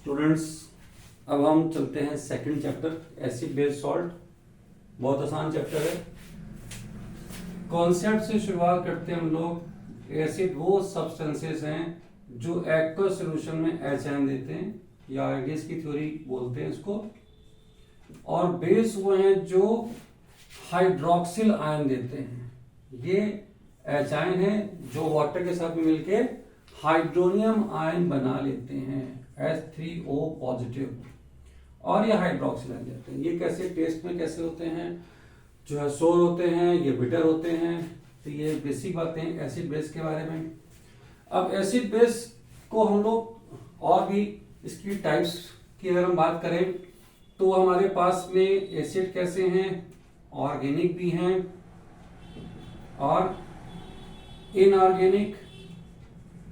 Students, अब हम चलते हैं second chapter acid base salt. बहुत आसान चैप्टर है। कॉन्सेप्ट से शुरुआत करते हैं हम लोग। एसिड वो सब्सटेंसेस हैं जो एक्वस सॉल्यूशन में एच देते हैं या आइडियस की थ्योरी बोलते हैं इसको, और बेस वो हैं जो हाइड्रोक्सिल आयन देते हैं। ये एच आयन है जो वाटर के साथ में मिलके हाइड्रोनियम आयन बना लेते हैं H3O पॉजिटिव, और ये हाइड्रोक्सिल आयन देते हैं। ये कैसे टेस्ट में कैसे होते हैं, जो है सोर होते हैं, ये बिटर होते हैं। तो ये बेसिक बातें एसिड बेस के बारे में। अब एसिड बेस को हम लोग और भी इसकी टाइप्स की अगर हम बात करें तो हमारे पास में एसिड कैसे हैं, ऑर्गेनिक भी हैं और इनऑर्गेनिक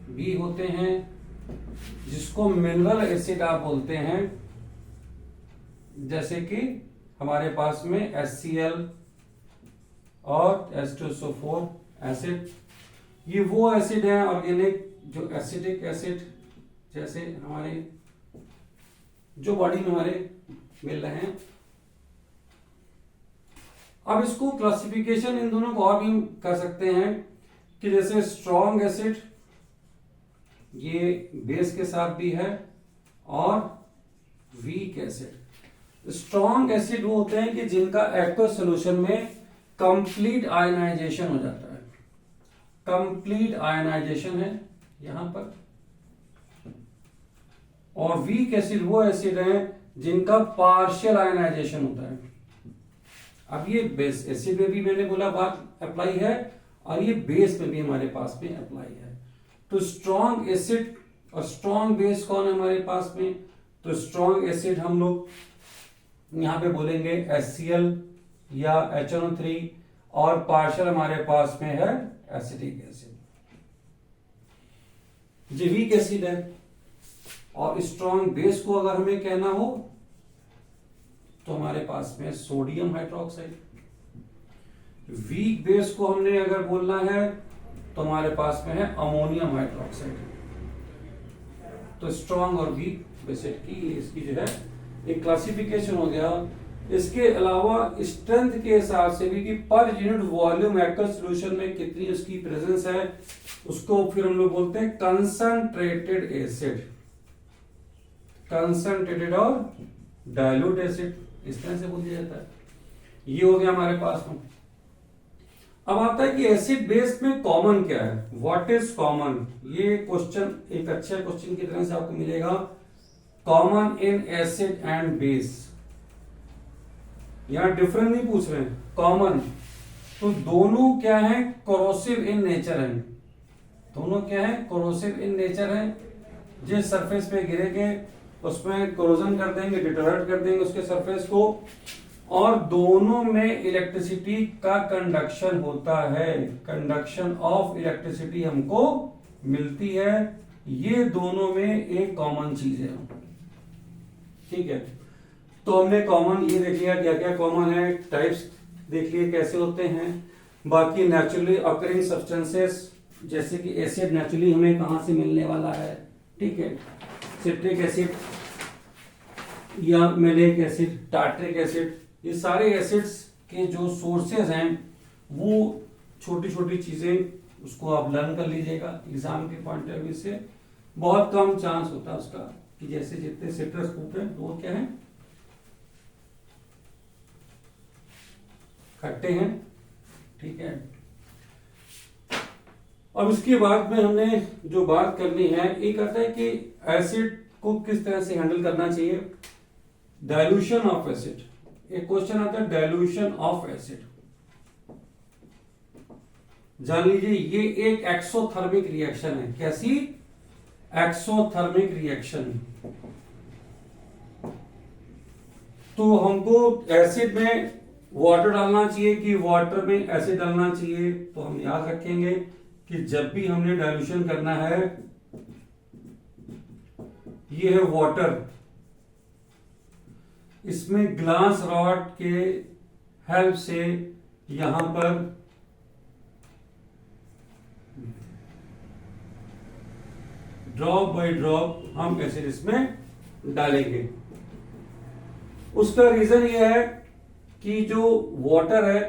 भी होते हैं, जिसको मिनरल एसिड आप बोलते हैं। जैसे कि हमारे पास में HCl और H2SO4 एसिड, ये वो एसिड है ऑर्गेनिक जो एसिडिक एसिड जैसे हमारे जो बॉडी में हमारे मिल रहे हैं। अब इसको क्लासिफिकेशन इन दोनों को और भी कर सकते हैं कि जैसे स्ट्रॉन्ग एसिड ये बेस के साथ भी है, और वीक एसिड। स्ट्रॉन्ग एसिड वो होते हैं कि जिनका एक्वस सॉल्यूशन में कंप्लीट आयनाइजेशन हो जाता है। कंप्लीट आयनाइजेशन है यहां पर। और वीक एसिड वो एसिड हैं जिनका पार्शियल आयनाइजेशन होता है। अब ये बेस एसिड में भी मैंने बोला बात अप्लाई है, और ये बेस में भी हमारे पास में अप्लाई है। तो स्ट्रॉन्ग एसिड और स्ट्रॉन्ग बेस कौन है हमारे पास में, तो स्ट्रॉन्ग एसिड हम लोग यहां पे बोलेंगे HCl या HNO3, और पार्शियल हमारे पास में है एसिटिक एसिड। ये वीक एसिड है। और स्ट्रॉन्ग बेस को अगर हमें कहना हो तो हमारे पास में सोडियम हाइड्रोक्साइड। वीक बेस को हमने अगर बोलना है तो हमारे पास में है अमोनियम हाइड्रोक्साइड। तो स्ट्रॉन्ग और वीक बेसिड की इसकी जो है एक क्लासिफिकेशन हो गया। इसके अलावा स्ट्रेंथ के हिसाब से भी कि per unit volume aqueous solution में कितनी उसकी प्रेजेंस है, उसको फिर हम लोग बोलते हैं कंसंट्रेटेड एसिड, कंसंट्रेटेड और डाइल्यूट एसिड, इस तरह से बोल दिया जाता है। ये हो गया हमारे पास में। अब आता है कि एसिड बेस में कॉमन क्या है, व्हाट इज कॉमन। ये क्वेश्चन एक अच्छे क्वेश्चन की तरह से आपको मिलेगा। Common in acid and base, यहां डिफरेंट नहीं पूछ रहे हैं, कॉमन। तो दोनों क्या है, कोरोसिव इन नेचर है। दोनों क्या है, कोरोसिव इन नेचर है। जिस सरफेस पे गिरेंगे उसमें कोरोजन कर देंगे, डिटोरेट कर देंगे उसके सरफेस को, और दोनों में इलेक्ट्रिसिटी का कंडक्शन होता है। कंडक्शन ऑफ इलेक्ट्रिसिटी हमको मिलती है। ये दोनों में एक कॉमन चीज है। ठीक है, तो हमने कॉमन ये देख लिया क्या क्या कॉमन है, टाइप्स देख लिए कैसे होते हैं। बाकी नेचुरली अकरिंग सब्सटेंसेस, जैसे कि एसिड नेचुरली हमें कहां से मिलने वाला है। ठीक है, सिट्रिक एसिड या मेलिक एसिड, टार्ट्रिक एसिड, ये सारे एसिड्स के जो सोर्सेज हैं वो छोटी छोटी चीजें उसको आप लर्न कर लीजिएगा। एग्जाम के पॉइंट ऑफ व्यू से बहुत कम चांस होता है उसका कि जैसे जितने सिट्रस फ्रूट है वो क्या है, खट्टे हैं। ठीक है, अब इसके बाद में हमने जो बात करनी है, एक आता है कि एसिड को किस तरह से हैंडल करना चाहिए। डाइल्यूशन ऑफ एसिड, एक क्वेश्चन आता है डाइल्यूशन ऑफ एसिड। जान लीजिए ये एक एक्सोथर्मिक रिएक्शन है। कैसी, एक्सोथर्मिक रिएक्शन। तो हमको एसिड में वाटर डालना चाहिए कि वाटर में एसिड डालना चाहिए। तो हम याद रखेंगे कि जब भी हमने डाइल्यूशन करना है, ये है वाटर, इसमें ग्लास रॉड के हेल्प से यहां पर ड्रॉप बाय ड्रॉप हम एसिड इसमें डालेंगे। उसका रीजन ये है कि जो वाटर है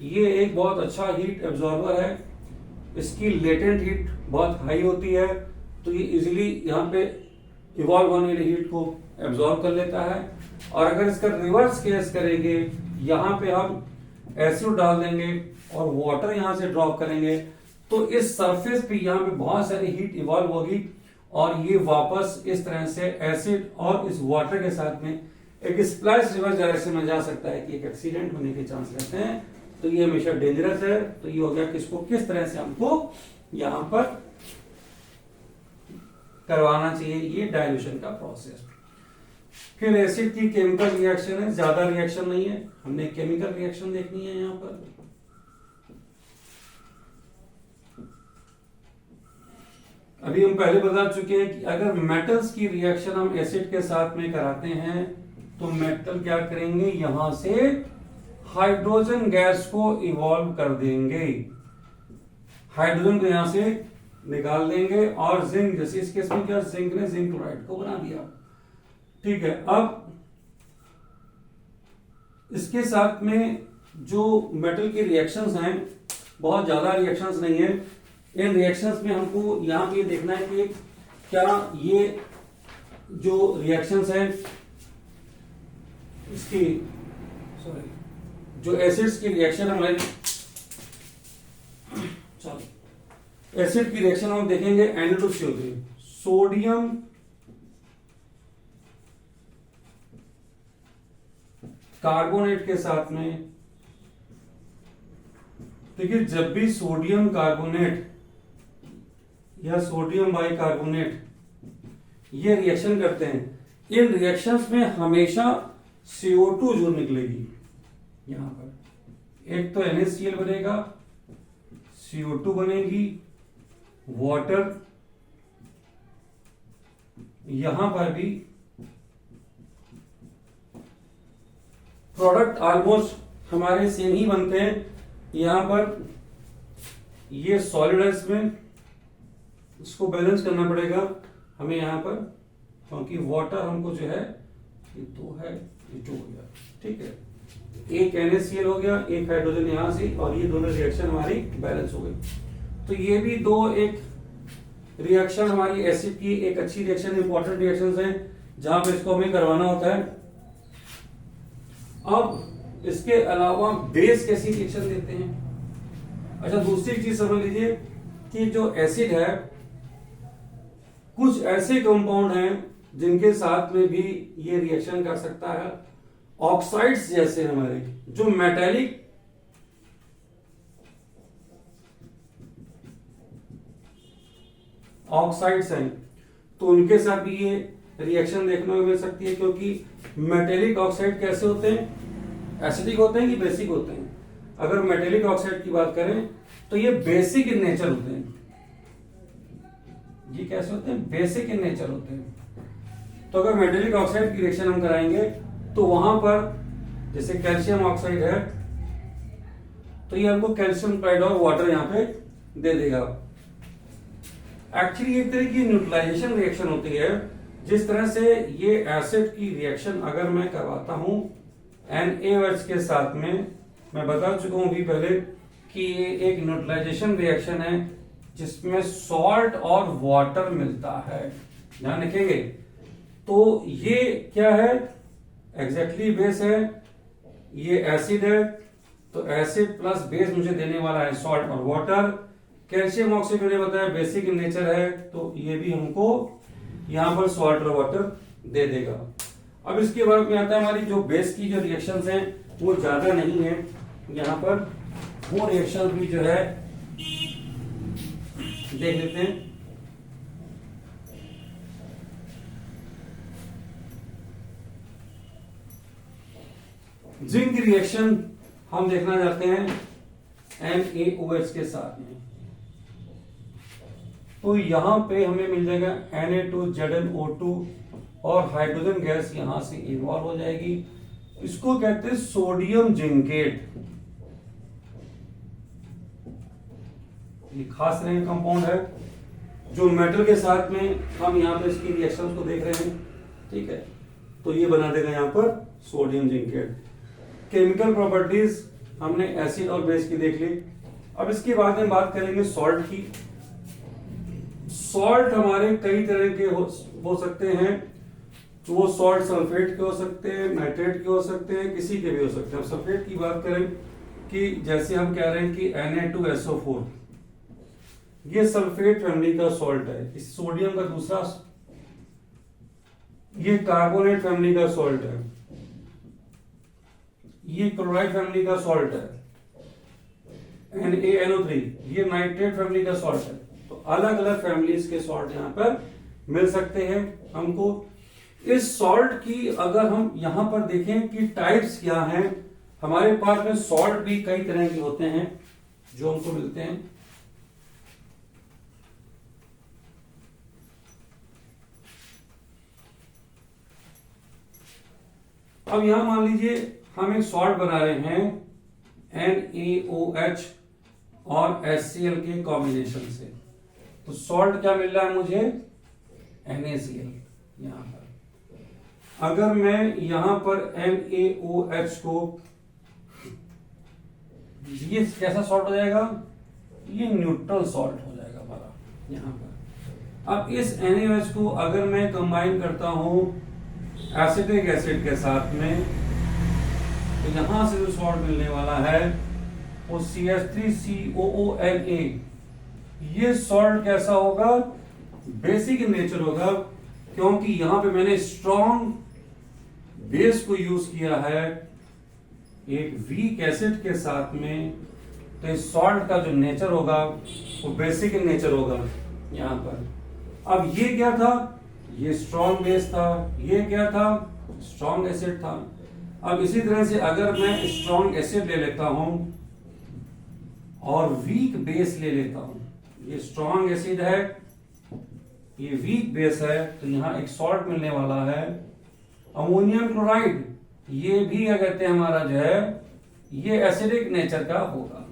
ये एक बहुत अच्छा हीट एब्जॉर्बर है, इसकी लेटेंट हीट बहुत हाई होती है, तो ये इजीली यहाँ पे इवॉल्व होने वाली हीट को एब्जॉर्ब कर लेता है। और अगर इसका रिवर्स केस करेंगे, यहाँ पे हम एसिड डाल देंगे और वाटर यहाँ से ड्रॉप करेंगे, तो इस सरफेस पे यहाँ पे बहुत सारी हीट इवॉल्व होगी और ये वापस इस तरह से एसिड और इस वाटर के साथ में एक स्प्लैश रिवर्स डायरेक्शन में जा सकता है कि एक एक्सीडेंट होने के चांस रहते हैं। तो ये हमेशा डेंजरस है। तो ये हो गया कि इसको किस तरह से हमको यहां पर करवाना चाहिए, ये डाइल्यूशन का प्रोसेस। फिर एसिड की केमिकल रिएक्शन है, ज्यादा रिएक्शन नहीं है, हमने केमिकल रिएक्शन देखनी है यहां पर। अभी हम पहले बता चुके हैं कि अगर मेटल्स की रिएक्शन हम एसिड के साथ में कराते हैं तो मेटल क्या करेंगे, यहां से हाइड्रोजन गैस को इवॉल्व कर देंगे, हाइड्रोजन को यहां से निकाल देंगे और जिंक, जैसे इस केस में क्या जिंक ने जिंक क्लोराइड को बना दिया। ठीक है, अब इसके साथ में जो मेटल की रिएक्शंस हैं, बहुत ज्यादा रिएक्शंस नहीं है। इन रिएक्शंस में हमको यहां पे देखना है कि क्या ये जो रिएक्शंस हैं इसकी जो एसिड्स की रिएक्शन हमारी एसिड की रिएक्शन हम देखेंगे Na2CO3, सोडियम कार्बोनेट के साथ में। देखिए, जब भी सोडियम कार्बोनेट या सोडियम बाइकार्बोनेट ये रिएक्शन करते हैं, इन रिएक्शंस में हमेशा CO2 जो निकलेगी यहां पर, एक तो NaCl बनेगा, CO2 बनेगी, वाटर, यहां पर भी प्रोडक्ट ऑलमोस्ट हमारे सेम ही बनते हैं। यहां पर ये सॉलिड है, इसमें इसको बैलेंस करना पड़ेगा हमें यहां पर, क्योंकि वाटर हमको जो है ये 2 है, ये 2 हो गया। ठीक है, एक NaCl हो गया, एक हाइड्रोजन यहां से, और ये दोनों रिएक्शन हमारी बैलेंस हो गई। तो ये भी दो एक रिएक्शन हमारी एसिड की एक अच्छी रिएक्शन, इंपॉर्टेंट रिएक्शंस हैं जहां पे इसको हमें करवाना होता है। अब इसके अलावा बेस कैसी रिएक्शन देते हैं। अच्छा, दूसरी चीज समझ लीजिए कि जो एसिड है, कुछ ऐसे कंपाउंड हैं जिनके साथ में भी ये रिएक्शन कर सकता है। ऑक्साइड्स जैसे हमारे जो मेटेलिक ऑक्साइड्स हैं, तो उनके साथ भी ये रिएक्शन देखने को मिल सकती है, क्योंकि मेटेलिक ऑक्साइड कैसे होते हैं, एसिडिक होते हैं कि बेसिक होते हैं। अगर मेटेलिक ऑक्साइड की बात करें तो ये बेसिक इन नेचर होते हैं। ये कैसे होते हैं, बेसिक इन नेचर होते हैं। तो अगर मेटेलिक ऑक्साइड की रिएक्शन हम कराएंगे तो वहां पर जैसे कैल्शियम ऑक्साइड है, तो ये हमको कैल्शियम क्लोराइड और वाटर यहां पे दे देगा। एक्चुअली एक तरह की न्यूट्रलाइजेशन रिएक्शन होती है। जिस तरह से ये एसिड की रिएक्शन अगर मैं करवाता हूं NaOH के साथ में, मैं बता चुका हूं भी पहले कि ये एक न्यूट्रलाइजेशन रिएक्शन है जिसमें सॉल्ट और वाटर मिलता है। ध्यान रखेंगे, तो ये क्या है, एग्जैक्टली बेस है, ये एसिड है, तो एसिड प्लस बेस मुझे देने वाला है सॉल्ट और वाटर। कैल्शियम ऑक्साइड मैंने बताया बेसिक इन नेचर है, तो ये भी हमको यहां पर सॉल्ट और वाटर दे देगा। अब इसके बाद में आता है हमारी जो बेस की जो रिएक्शंस हैं वो ज्यादा नहीं है, यहां पर वो रिएक्शन भी जो है देख लेते हैं। जिंक रिएक्शन हम देखना चाहते हैं NaOH के साथ में, तो यहां पे हमें मिल जाएगा Na2ZnO2 और हाइड्रोजन गैस यहां से इन्वॉल्व हो जाएगी। इसको कहते हैं सोडियम जिंकेट। ये खास तरह का कंपाउंड है जो मेटल के साथ में हम यहां पे इसकी रिएक्शंस को देख रहे हैं। ठीक है, तो ये बना देगा यहाँ पर सोडियम जिंकेट। केमिकल प्रॉपर्टीज हमने एसिड और बेस की देख ली। अब इसके बाद में बात करेंगे सॉल्ट की। सॉल्ट हमारे कई तरह के हो सकते हैं, तो वो सॉल्ट सल्फेट के हो सकते हैं, नाइट्रेट के हो सकते हैं, किसी के भी हो सकते हैं। अब सल्फेट की बात करें कि जैसे हम कह रहे हैं कि Na2SO4, ये सल्फेट फैमिली का सॉल्ट है। इस सोडियम का दूसरा, ये कार्बोनेट फैमिली का सॉल्ट है, ये क्लोराइड फैमिली का सॉल्ट है। NaNO3 ये नाइट्रेट फैमिली का सॉल्ट है। तो अलग अलग फैमिलीज के सॉल्ट यहाँ पर मिल सकते हैं हमको। इस सॉल्ट की अगर हम यहां पर देखें कि टाइप्स क्या हैं, हमारे पास में सॉल्ट भी कई तरह के होते हैं जो हमको मिलते हैं। अब यहां मान लीजिए हम एक सॉल्ट बना रहे हैं NaOH और HCl के कॉम्बिनेशन से, तो सॉल्ट क्या मिल रहा है मुझे? NaCl। यहां पर अगर मैं यहां पर NaOH को, ये कैसा सॉल्ट हो जाएगा? ये न्यूट्रल सॉल्ट हो जाएगा हमारा यहां पर। अब इस NaOH को अगर मैं कंबाइन करता हूं एसिटिक एसिड के साथ में, तो यहां से जो सॉल्ट मिलने वाला है वो CH3COONA। ये सॉल्ट कैसा होगा? बेसिक इन नेचर होगा, क्योंकि यहां पे मैंने स्ट्रॉन्ग बेस को यूज किया है एक वीक एसिड के साथ में। तो इस सॉल्ट का जो नेचर होगा वो बेसिक इन नेचर होगा यहां पर। अब ये क्या था? ये स्ट्रॉन्ग बेस था। ये क्या था? स्ट्रॉन्ग एसिड था। अब इसी तरह से अगर मैं स्ट्रॉन्ग एसिड ले लेता हूं और वीक बेस ले लेता हूं, ये स्ट्रॉन्ग एसिड है, ये वीक बेस है, तो यहां एक सॉल्ट मिलने वाला है अमोनियम क्लोराइड। ये भी क्या कहते हैं हमारा जो है ये एसिडिक नेचर का होगा।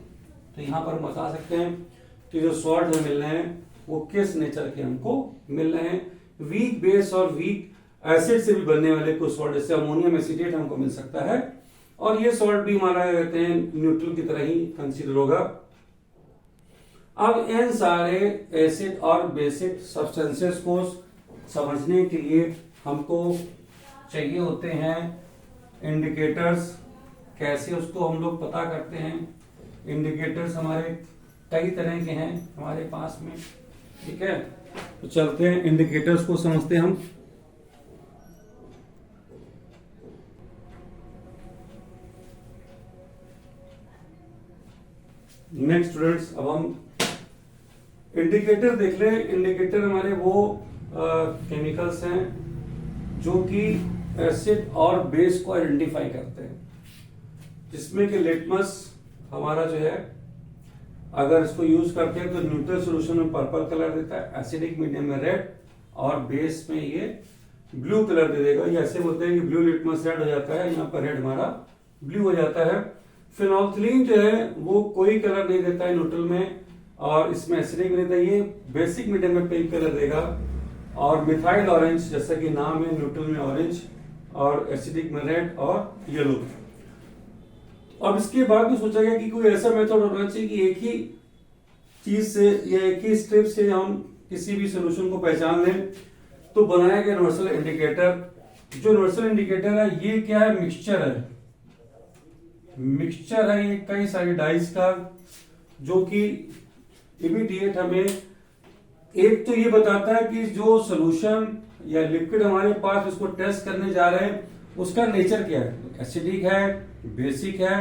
तो यहां पर हम बता सकते हैं कि जो सॉल्ट हमें मिल रहे हैं वो किस नेचर के हमको मिल रहे हैं। वीक बेस और वीक एसिड से भी बनने वाले कुछ सॉल्ट, जैसे अमोनियम एसिटेट हमको मिल सकता है, और ये सॉल्ट भी हमारा कहते हैं न्यूट्रल की तरह ही कंसीडर होगा। अब इन सारे एसिड और बेसिक सब्सटेंसेस को समझने के लिए हमको चाहिए होते हैं इंडिकेटर्स। कैसे उसको हम लोग पता करते हैं? इंडिकेटर्स हमारे कई तरह के हैं हमारे पास में, ठीक है। तो चलते हैं इंडिकेटर्स को समझते हैं हम। नेक्स्ट स्टूडेंट्स, अब हम इंडिकेटर देख लें। इंडिकेटर हमारे वो केमिकल्स हैं जो कि एसिड और बेस को आइडेंटिफाई करते हैं, जिसमें कि लिटमस हमारा जो है अगर इसको यूज करते हैं तो न्यूट्रल सॉल्यूशन में पर्पल कलर देता है, एसिडिक मीडियम में रेड, और बेस में ये ब्लू कलर दे देगा। ये ऐसे बोलते हैं कि ब्लू लिटमस रेड हो जाता है, यहाँ पर रेड हमारा ब्लू हो जाता है। फिनोल्फथलीन जो है वो कोई कलर नहीं देता है न्यूट्रल में, और इसमें एसिडिक नहीं देता, ये बेसिक मीडियम में पिंक कलर देगा। और मिथाइल ऑरेंज, जैसा कि नाम है, न्यूट्रल में ऑरेंज और एसिडिक में रेड और येलो। अब इसके बाद में सोचा गया कि कोई ऐसा मेथड होना चाहिए कि एक ही चीज से या एक ही स्ट्रिप से हम किसी भी सोल्यूशन को पहचान लें। तो बनाया गया यूनिवर्सल इंडिकेटर। जो यूनिवर्सल इंडिकेटर है ये क्या है? मिक्सचर है। मिक्सचर है ये कई सारी डाइस का, जो कि इमीडिएट हमें एक तो ये बताता है कि जो सोल्यूशन या लिक्विड हमारे पास उसको टेस्ट करने जा रहे हैं उसका नेचर क्या है, एसिडिक है, बेसिक है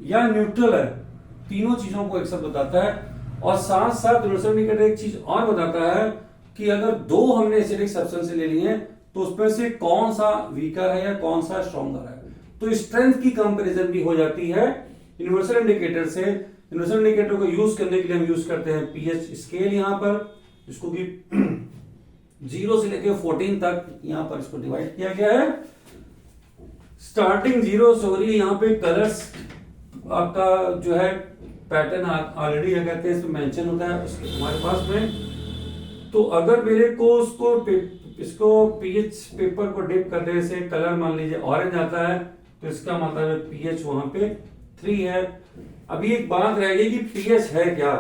या न्यूट्रल है। तीनों चीजों को एक साथ बताता है। और साथ साथ यूनिवर्सल इंडिकेटर एक चीज और बताता है कि अगर दो हमने एसिडिक सब्सटेंस ले लिए तो उसमें से कौन सा वीकर है या कौन सा स्ट्रॉन्गर है। तो स्ट्रेंथ की कंपैरिजन भी हो जाती है यूनिवर्सल इंडिकेटर से। यूनिवर्सल इंडिकेटर को यूज करने के लिए हम यूज करते हैं पीएच स्केल, यहाँ पर इसको भी 0 से लेकर 14 तक यहाँ पर इसको डिवाइड किया गया है। स्टार्टिंग 0 से हो रही है, यहाँ पे कलर्स आपका जो है पैटर्न ऑलरेडी क्या कहते हैं इसमें मेंशन होता है हमारे पास में। तो अगर मेरे को उसको इसको पीएच पेपर को डिप कर देने से कलर मान लीजिए ऑरेंज आता है, तो इसका मतलब है पीएच वहां पे 3 है। अभी एक बात रह गई कि पीएच है क्या।